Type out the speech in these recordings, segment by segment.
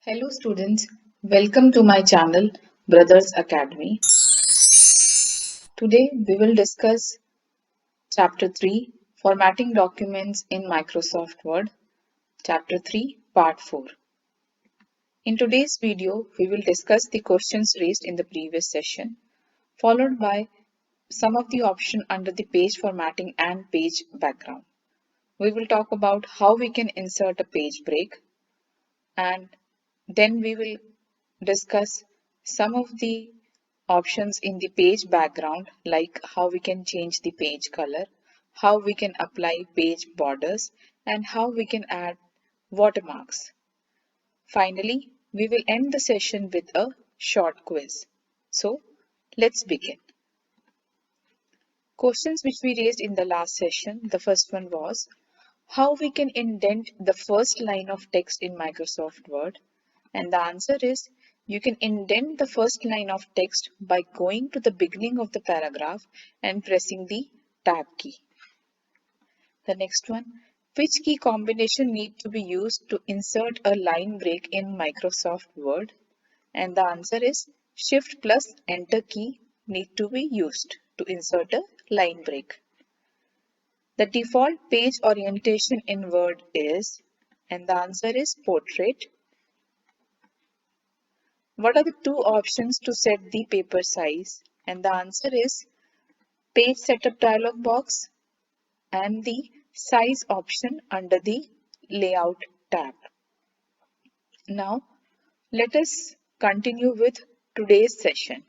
Hello students, welcome to my channel Brothers Academy. Today we will discuss Chapter 3 Formatting Documents in Microsoft Word, Chapter 3 Part 4. In today's video, we will discuss the questions raised in the previous session, followed by some of the options under the page formatting and page background. We will talk about how we can insert a page break, and then we will discuss some of the options in the page background, like how we can change the page color, how we can apply page borders, and how we can add watermarks. Finally, we will end the session with a short quiz. So let's begin. Questions which we raised in the last session. The first one was how we can indent the first line of text in Microsoft Word. And the answer is you can indent the first line of text by going to the beginning of the paragraph and pressing the tab key. The next one, which key combination need to be used to insert a line break in Microsoft Word? And the answer is Shift plus Enter key need to be used to insert a line break. The default page orientation in Word is, and the answer is portrait. What are the two options to set the paper size? And the answer is page setup dialog box and the size option under the layout tab. Now let us continue with today's session.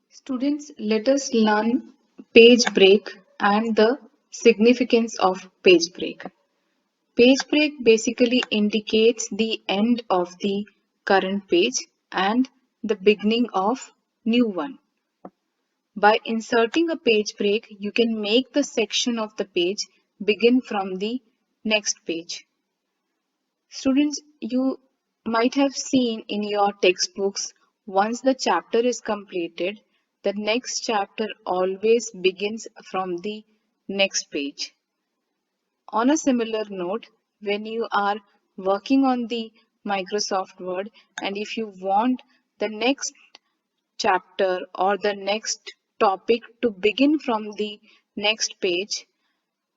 Students, let us learn page break and the significance of page break. Page break basically indicates the end of the current page and the beginning of new one. By inserting a page break, you can make the section of the page begin from the next page. Students, you might have seen in your textbooks, once the chapter is completed, the next chapter always begins from the next page. On a similar note, when you are working on the Microsoft Word and if you want the next chapter or the next topic to begin from the next page,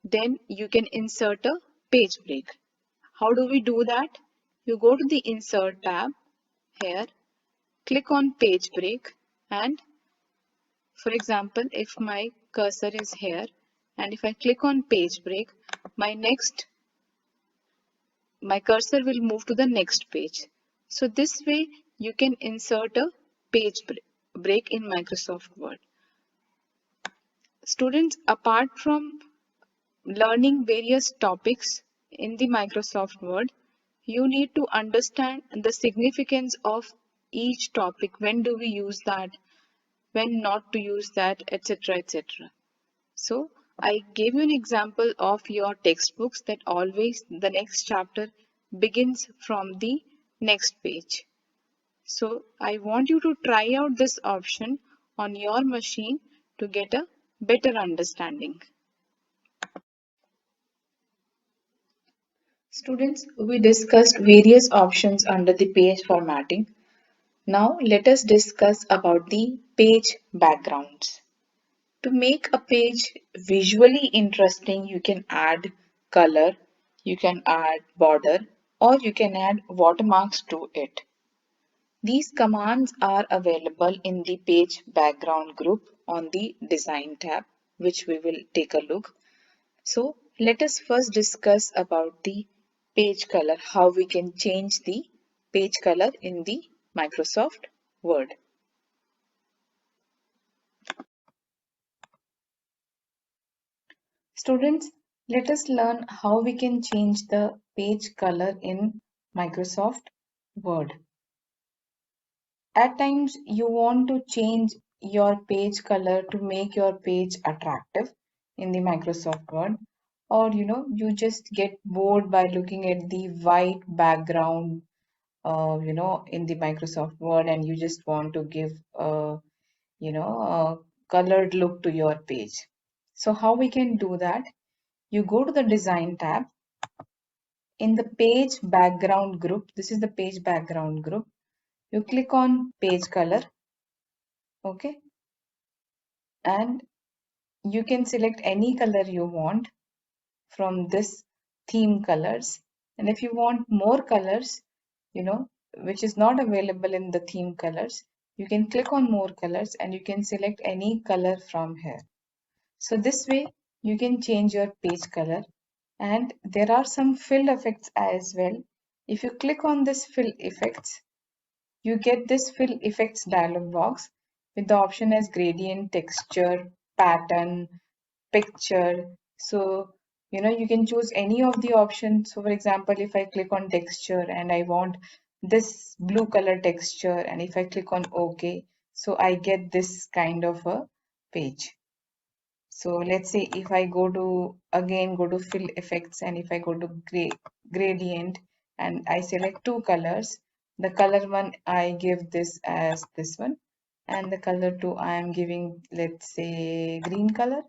then you can insert a page break. How do we do that? You go to the Insert tab here, click on Page Break, and for example, if my cursor is here and if I click on Page Break, my cursor will move to the next page. So this way you can insert a page break in Microsoft Word. Students, apart from learning various topics in the Microsoft Word, you need to understand the significance of each topic. When do we use that? When not to use that, etc. etc. So I gave you an example of your textbooks that always the next chapter begins from the next page. So I want you to try out this option on your machine to get a better understanding. Students, we discussed various options under the page formatting. Now let us discuss about the page backgrounds. To make a page visually interesting, you can add color, you can add border, or you can add watermarks to it. These commands are available in the page background group on the design tab, which we will take a look. So let us first discuss about the page color, how we can change the page color in the Microsoft Word. Students, let us learn how we can change the page color in Microsoft Word. At times you want to change your page color to make your page attractive in the Microsoft Word, or you just get bored by looking at the white background in the Microsoft Word and you just want to give a colored look to your page. So how we can do that? You go to the design tab. in the page background group, this is the page background group, you click on page color, okay, and you can select any color you want from this theme colors. And if you want more colors, which is not available in the theme colors, you can click on more colors and you can select any color from here. So this way you can change your page color. And there are some fill effects as well. If you click on this fill effects, you get this fill effects dialog box with the option as gradient, texture, pattern, picture. So you can choose any of the options. So for example, if I click on texture and I want this blue color texture, and if I click on OK, so I get this kind of a page. So let's say if I go to fill effects, and if I go to gradient and I select two colors, the color one I give this as this one, and the color two I am giving, let's say, green color.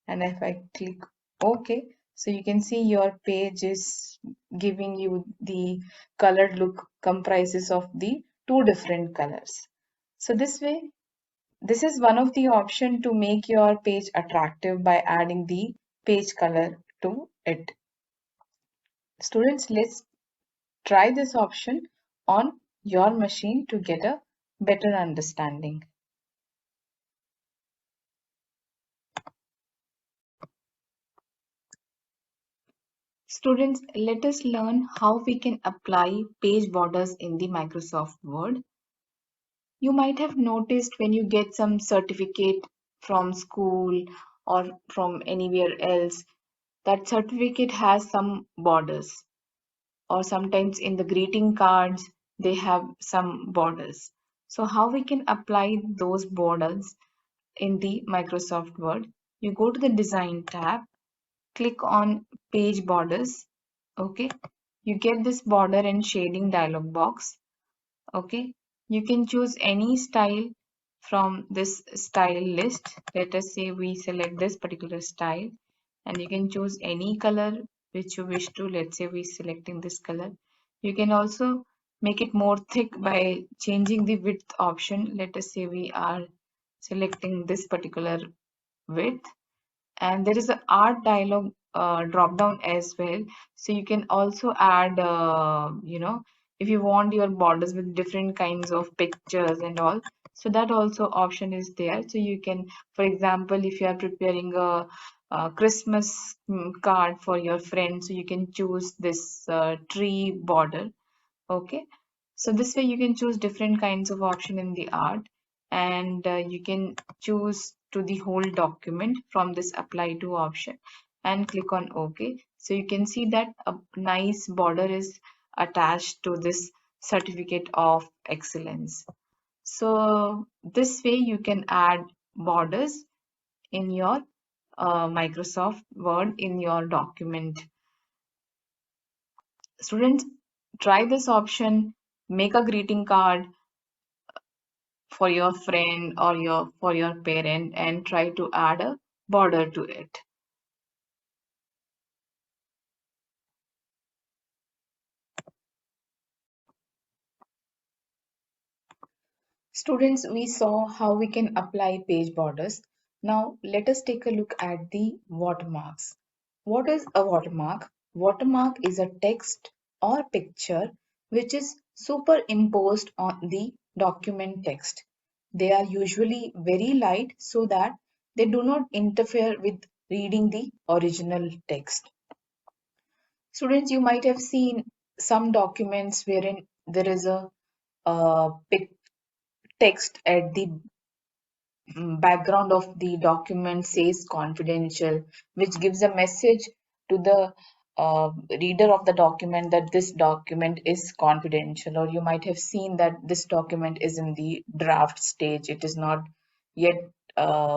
And if I click OK, so you can see your page is giving you the colored look comprises of the two different colors. So this is one of the option to make your page attractive by adding the page color to it. Students, let's try this option on your machine to get a better understanding. Students, let us learn how we can apply page borders in the Microsoft Word. You might have noticed when you get some certificate from school or from anywhere else, that certificate has some borders, or sometimes in the greeting cards they have some borders. So how we can apply those borders in the Microsoft Word? You go to the Design tab, click on Page Borders. Okay, you get this border and shading dialog box. Okay, you can choose any style from this style list. Let us say we select this particular style, and you can choose any color which you wish to. Let's say we selecting this color. You can also make it more thick by changing the width option. Let us say we are selecting this particular width, and there is a art dialog drop down as well. So you can also add if you want your borders with different kinds of pictures and all, so that also option is there. So you can, for example, if you are preparing a Christmas card for your friend, so you can choose this tree border. Okay, so this way you can choose different kinds of option in the art, and you can choose to the whole document from this apply to option and click on OK. So you can see that a nice border is attached to this certificate of excellence. So this way you can add borders in your Microsoft Word in your document. Students, try this option, make a greeting card for your friend or for your parent, and try to add a border to it. Students, we saw how we can apply page borders. Now let us take a look at the watermarks. What is a watermark? Watermark is a text or picture which is superimposed on the document text. They are usually very light so that they do not interfere with reading the original text. Students, you might have seen some documents wherein there is a text at the background of the document says confidential, which gives a message to the reader of the document that this document is confidential. Or you might have seen that this document is in the draft stage, it is not yet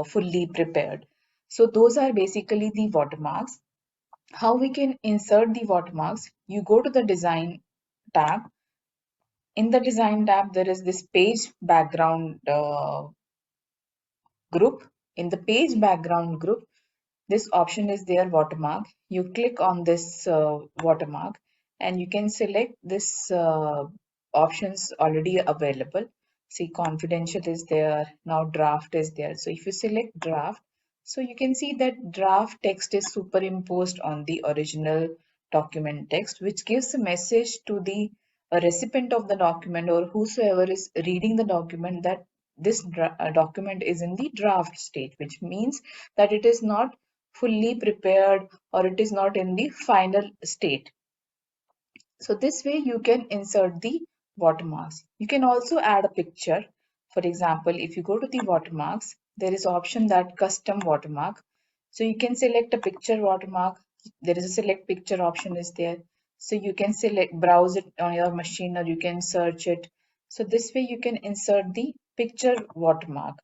fully prepared. So those are basically the watermarks. How we can insert the watermarks? You go to the Design tab. In the Design tab, there is this page background group. In the page background group, this option is there, watermark. You click on this watermark, and you can select this options already available. See, confidential is there, now draft is there. So if you select draft, so you can see that draft text is superimposed on the original document text, which gives a message to the recipient of the document or whosoever is reading the document that this document is in the draft state, which means that it is not fully prepared or it is not in the final state. So this way you can insert the watermarks. You can also add a picture. For example, if you go to the watermarks, there is option that custom watermark. So you can select a picture watermark. There is a select picture option is there. So you can select browse it on your machine or you can search it. So this way you can insert the picture watermark.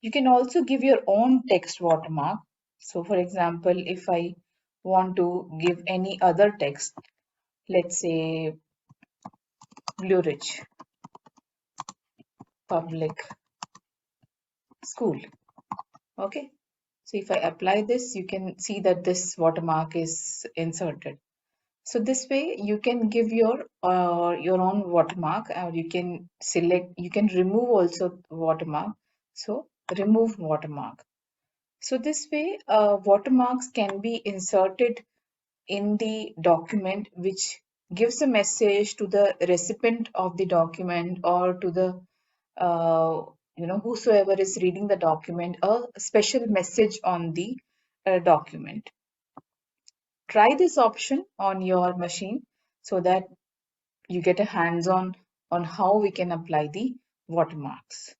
You can also give your own text watermark. So for example, if I want to give any other text, let's say Blue Ridge Public School. Okay. So if I apply this, you can see that this watermark is inserted. So this way you can give your own watermark, or you can select, you can remove also watermark. So remove watermark. So this way watermarks can be inserted in the document, which gives a message to the recipient of the document or to the uh, whosoever is reading the document, a special message on the document. Try this option on your machine so that you get a hands-on on how we can apply the watermarks.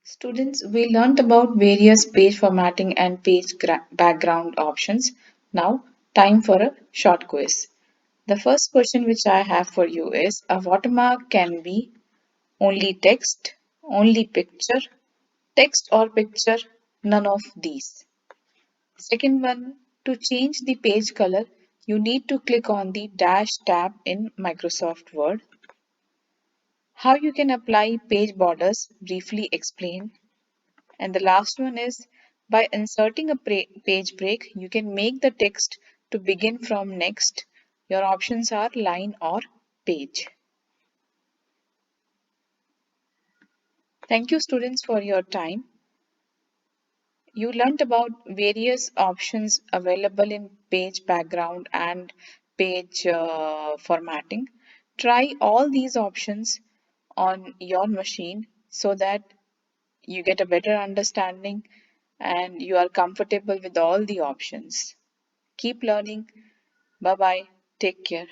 Students, we learned about various page formatting and page background options. Now, time for a short quiz. The first question which I have for you is, a watermark can be only text, only picture, text or picture, none of these. Second one, to change the page color, you need to click on the dash tab in Microsoft Word. How you can apply page borders, briefly explain. And the last one is, by inserting a page break, you can make the text to begin from next. Your options are line or page. Thank you, students, for your time. You learned about various options available in page background and page formatting. Try all these options on your machine so that you get a better understanding and you are comfortable with all the options. Keep learning. Bye bye. Take care.